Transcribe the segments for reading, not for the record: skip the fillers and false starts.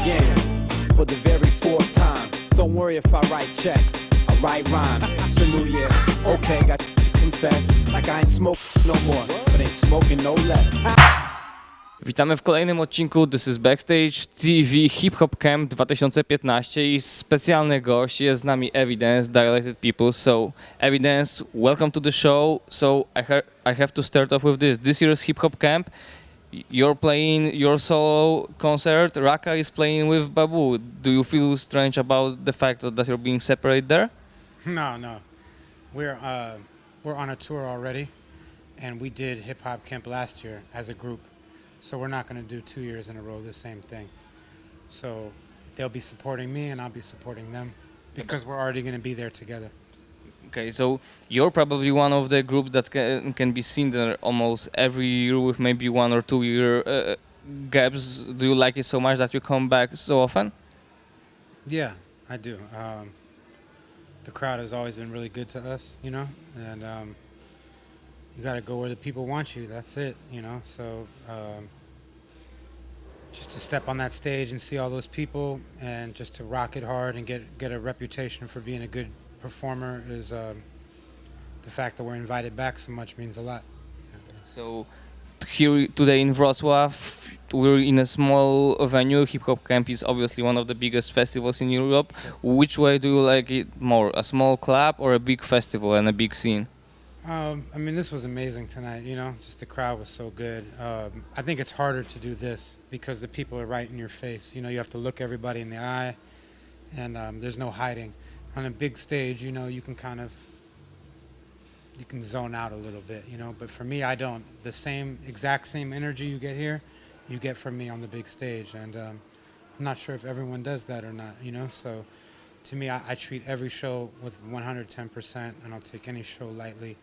begin for the very fourth time. Don't worry if I write checks, I write rhymes. It's a new year, okay, got to confess. Like I ain't smoke no more, but ain't smoking no less. Witamy w kolejnym odcinku This Is Backstage TV Hip Hop Kemp 2015 i specjalny gość jest z nami Evidence, Dilated Peoples. So Evidence, welcome to the show. So I have to start off with this. This year's Hip Hop Camp, you're playing your solo concert, Raka is playing with Babu. Do you feel strange about the fact that you're being separated there? No. We're on a tour already, and we did Hip Hop Kemp last year as a group. So we're not going to do 2 years in a row the same thing. So they'll be supporting me and I'll be supporting them because we're already going to be there together. Okay, so you're probably one of the groups that can be seen there almost every year with maybe 1 or 2 year gaps. Do you like it so much that you come back so often? Yeah, I do. The crowd has always been really good to us, you know, and you got to go where the people want you. That's it, you know. So just to step on that stage and see all those people and just to rock it hard and get a reputation for being a good performer is the fact that we're invited back so much means a lot. So here today in Wrocław, we're in a small venue. Hip Hop Camp is obviously one of the biggest festivals in Europe. Which way do you like it more, a small club or a big festival and a big scene? I mean, this was amazing tonight, you know, just the crowd was so good. I think it's harder to do this because the people are right in your face. You know, you have to look everybody in the eye and there's no hiding. On a big stage, you know, you can zone out a little bit, you know, but for me, I don't. The exact same energy you get here, you get from me on the big stage. And I'm not sure if everyone does that or not, you know, so to me, I treat every show with 110% and I'll take any show lightly,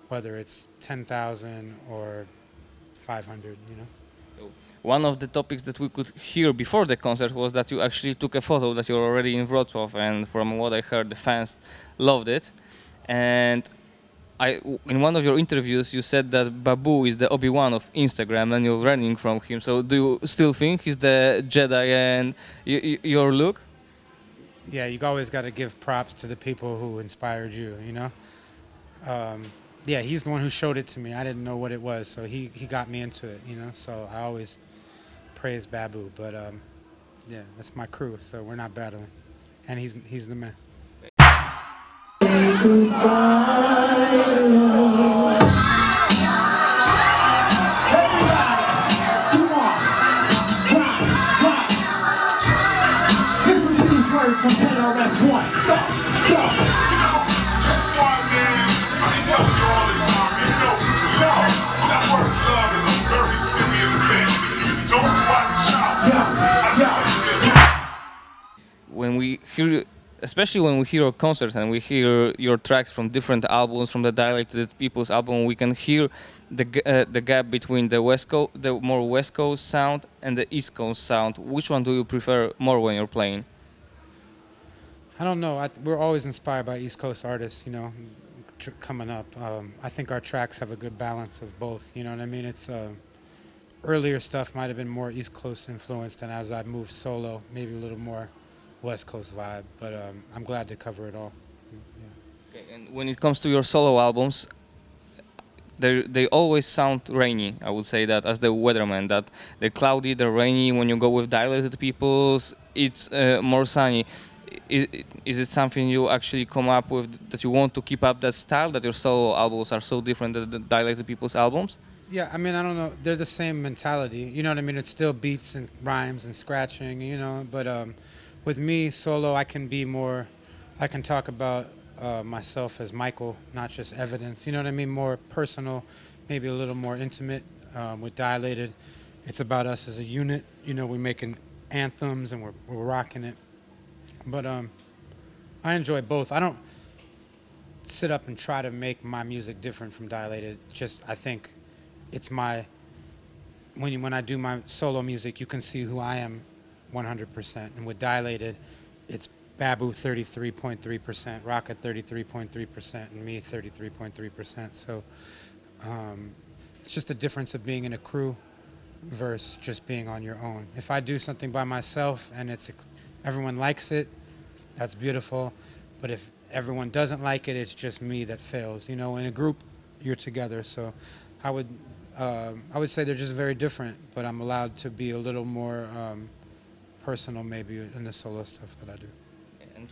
whether it's 10,000 or 500, you know. One of the topics that we could hear before the concert was that you actually took a photo that you're already in Wrocław, and from what I heard, the fans loved it. And in one of your interviews, you said that Babu is the Obi-Wan of Instagram and you're learning from him. So do you still think he's the Jedi and your look? Yeah, you always got to give props to the people who inspired you, you know. Yeah, he's the one who showed it to me. I didn't know what it was, so he got me into it, you know. So I always praise Babu, but yeah, that's my crew, so we're not battling, and he's the man. From tegoroczny, go, go. That's why, man, I can tell you all the time, you know, that word love is a very serious thing. If you don't watch out, When we hear, especially when we hear a concert and we hear your tracks from different albums, from the Dilated Peoples album, we can hear the gap between the more West Coast sound and the East Coast sound. Which one do you prefer more when you're playing? I don't know. We're always inspired by East Coast artists, you know, coming up. I think our tracks have a good balance of both, you know what I mean? It's earlier stuff might have been more East Coast influenced, and as I moved solo, maybe a little more West Coast vibe, but I'm glad to cover it all. Yeah. Okay, and when it comes to your solo albums, they always sound rainy. I would say that as the weatherman, that they're cloudy, they're rainy. When you go with Dilated Peoples, it's more sunny. Is it something you actually come up with, that you want to keep up that style, that your solo albums are so different than the Dilated Peoples albums? Yeah, I mean, I don't know. They're the same mentality. You know what I mean? It's still beats and rhymes and scratching, you know. But with me, solo, I can talk about myself as Michael, not just Evidence. You know what I mean? More personal, maybe a little more intimate. With Dilated, it's about us as a unit. You know, we're making anthems and we're rocking it. But I enjoy both. I don't sit up and try to make my music different from Dilated. Just I think it's when I do my solo music, you can see who I am 100%. And with Dilated, it's Babu 33.3%, Rocket 33.3%, and me 33.3%. So it's just the difference of being in a crew versus just being on your own. If I do something by myself and everyone likes it, that's beautiful. But if everyone doesn't like it, it's just me that fails. You know, in a group, you're together. So I would say they're just very different, but I'm allowed to be a little more personal maybe in the solo stuff that I do.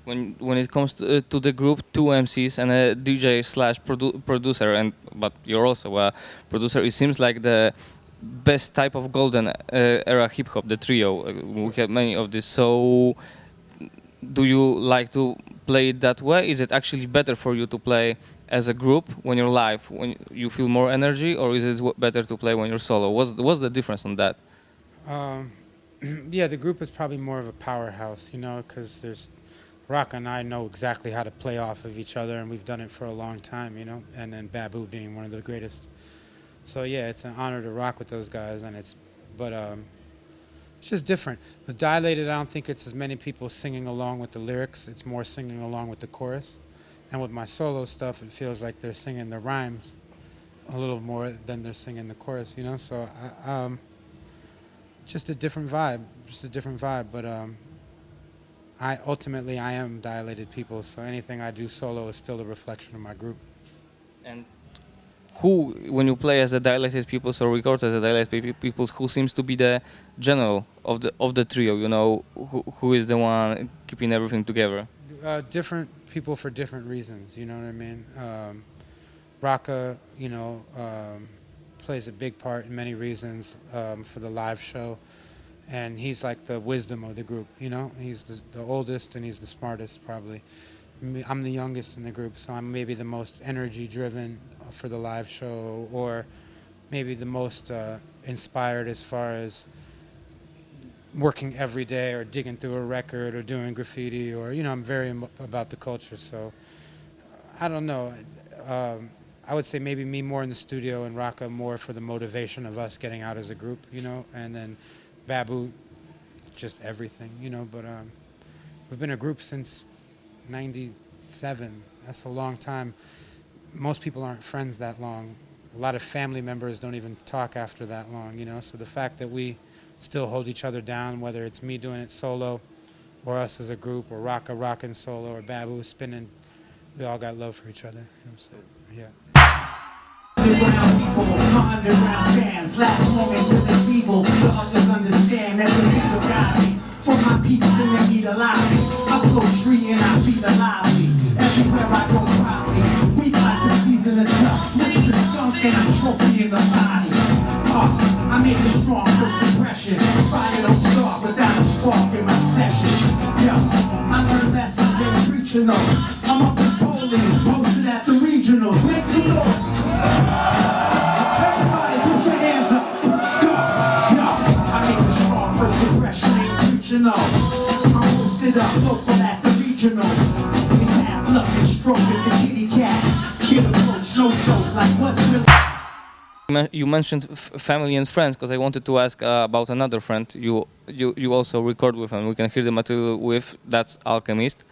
And when it comes to the group, two MCs and a DJ slash producer, but you're also a producer, it seems like the best type of golden era hip hop, the trio. We have many of this. So, do you like to play it that way? Is it actually better for you to play as a group when you're live, when you feel more energy, or is it better to play when you're solo? What's the difference on that? Yeah, the group is probably more of a powerhouse, you know, because there's Rock and I know exactly how to play off of each other, and we've done it for a long time, you know, and then Babu being one of the greatest. So yeah, it's an honor to rock with those guys, and it's just different. The Dilated, I don't think it's as many people singing along with the lyrics. It's more singing along with the chorus. And with my solo stuff, it feels like they're singing the rhymes a little more than they're singing the chorus, you know? So just a different vibe. But ultimately I am Dilated Peoples, so anything I do solo is still a reflection of my group. And who, when you play as the Dilated Peoples or record as the Dilated Peoples, who seems to be the general of the trio? You know, who is the one keeping everything together? Different people for different reasons. You know what I mean? Raka, you know, plays a big part in many reasons for the live show, and he's like the wisdom of the group. You know, he's the oldest and he's the smartest probably. I'm the youngest in the group, so I'm maybe the most energy-driven for the live show, or maybe the most inspired as far as working every day or digging through a record or doing graffiti, or, you know, I'm very about the culture. So I don't know. I would say maybe me more in the studio and Raka more for the motivation of us getting out as a group, you know, and then Babu, just everything, you know. But we've been a group since 97. That's a long time. Most people aren't friends that long. A lot of family members don't even talk after that long, you know. So the fact that we still hold each other down, whether it's me doing it solo or us as a group, or Raka rocking solo, or Babu spinning, we all got love for each other. You know what I'm saying? Yeah. Underground people, my underground fans, last moment to the table. The others understand that the people got me. For my people in the need a lobby, I blow tree and I see the lobby. Everywhere I go proudly, we like the season of duck, switch the skunk and a trophy in the bodies. I make a strong first impression. Fire don't start without a spark in my session. Yo, I learned lessons in preaching though. I'm up in Poland, posted at the regionals. Make some noise. Everybody put your hands up. Go. Yo, I make a strong first impression. Ain't preaching though. I'm posted up local at the regionals. It's half luck and stroke at the kitty cat. Get a coach, no joke, like what's really. You mentioned family and friends, because I wanted to ask about another friend you also record with, and we can hear the material with. That's Alchemist.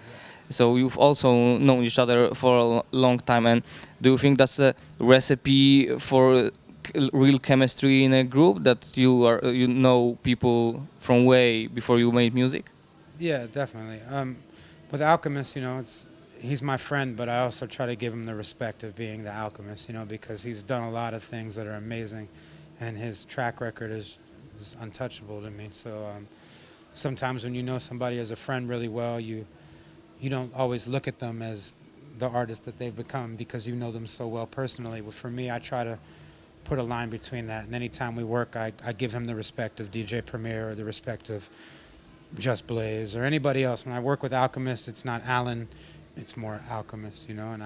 So you've also known each other for a long time, and do you think that's a recipe for real chemistry in a group, that you know people from way before you made music? Yeah, definitely. With Alchemist, you know, he's my friend, but I also try to give him the respect of being the Alchemist, you know, because he's done a lot of things that are amazing, and his track record is untouchable to me. So sometimes when you know somebody as a friend really well, you don't always look at them as the artist that they've become because you know them so well personally. But for me, I try to put a line between that, and anytime we work, I give him the respect of DJ Premier or the respect of Just Blaze or anybody else. When I work with Alchemist, it's not Alan, it's more Alchemist, you know, and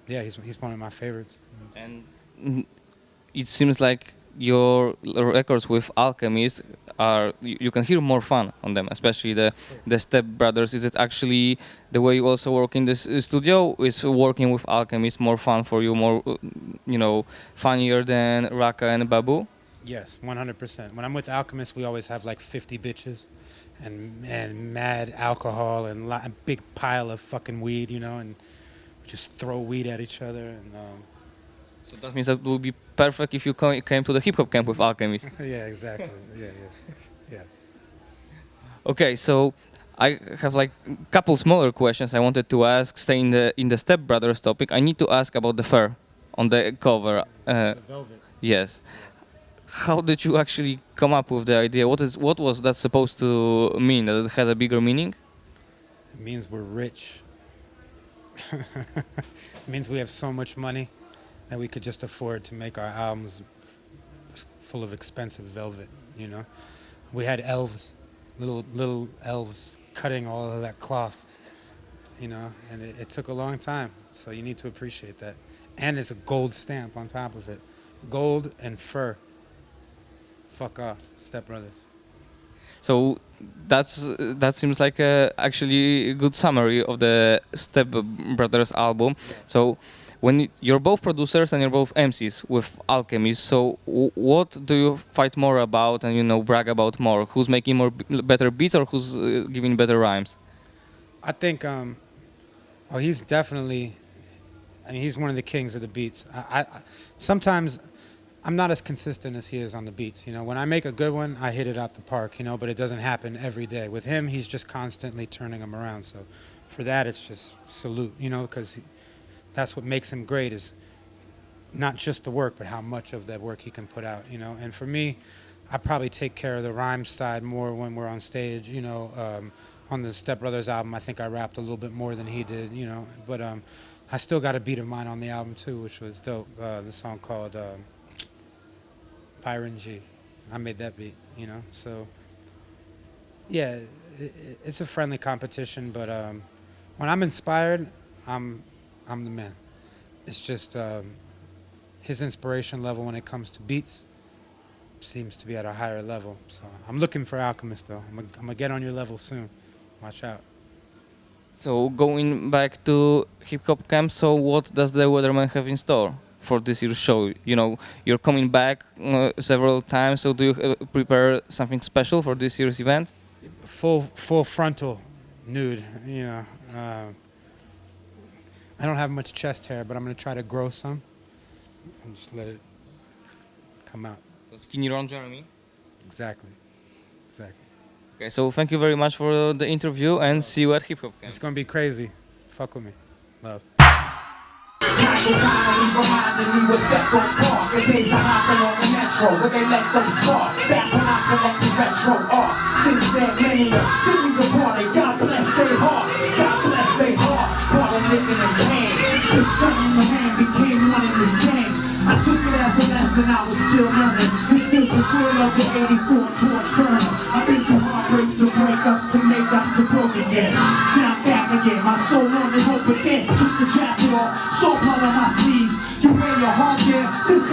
yeah, he's one of my favorites. And it seems like your records with Alchemist are, you can hear more fun on them, especially the Step Brothers. Is it actually the way you also work in this studio? Is working with Alchemist more fun for you, more, you know, funnier than Raka and Babu? Yes, 100%. When I'm with Alchemist, we always have like 50 bitches and mad alcohol and a big pile of fucking weed, you know, and we just throw weed at each other. And So that means that would be perfect if you came to the Hip Hop Kemp with Alchemist. Yeah, exactly. Yeah. Okay, so I have like a couple smaller questions I wanted to ask. Stay in the Step Brothers topic. I need to ask about the fur on the cover. The velvet. Yes. How did you actually come up with the idea? What was that supposed to mean? That it had a bigger meaning? It means we're rich. It means we have so much money that we could just afford to make our albums full of expensive velvet, you know? We had elves, little elves cutting all of that cloth, you know, and it took a long time, so you need to appreciate that. And it's a gold stamp on top of it. Gold and fur. Fuck off, Step Brothers. So that seems like actually a good summary of the Step Brothers album. So when you're both producers and you're both MCs with Alchemist, so what do you fight more about and brag about more? Who's making better beats or who's giving better rhymes? I think he's definitely, he's one of the kings of the beats. I sometimes I'm not as consistent as he is on the beats. When I make a good one, I hit it out the park, but it doesn't happen every day. With him, he's just constantly turning them around. So for that, it's just salute, because that's what makes him great, is not just the work, but how much of that work he can put out, And for me, I probably take care of the rhyme side more when we're on stage, On the Step Brothers album, I think I rapped a little bit more than he did, But I still got a beat of mine on the album too, which was dope. The song called Byron G. I made that beat, So yeah, it's a friendly competition, but when I'm inspired, I'm the man. It's just his inspiration level when it comes to beats seems to be at a higher level. So I'm looking for Alchemist though. I'm gonna get on your level soon. Watch out. So going back to Hip Hop Kemp, so what does the Weatherman have in store for this year's show? You're coming back several times, so do you prepare something special for this year's event? Full frontal nude, I don't have much chest hair, but I'm going to try to grow some and just let it come out. Skinny Ron Jeremy? Exactly. Okay, so thank you very much for the interview and see you at Hip Hop Kemp. It's going to be crazy. Fuck with me. Love. Reminding me with Echo Park. The days I hopping on the metro, where they let them start. Back when I collected retro art. Since then, mania, didn't the party. God bless their heart. God bless their heart. While I'm living in pain. The sun in the hand became one in the same. I took it as a lesson, I was still learning. You still the thrill of the 84 torch burning. I've been through heartbreaks to breakups to makeups to broke again. Now I'm back again, my soul on the hope again. Took the jacket off, soul blood on my sleeve. You wear your heart there, this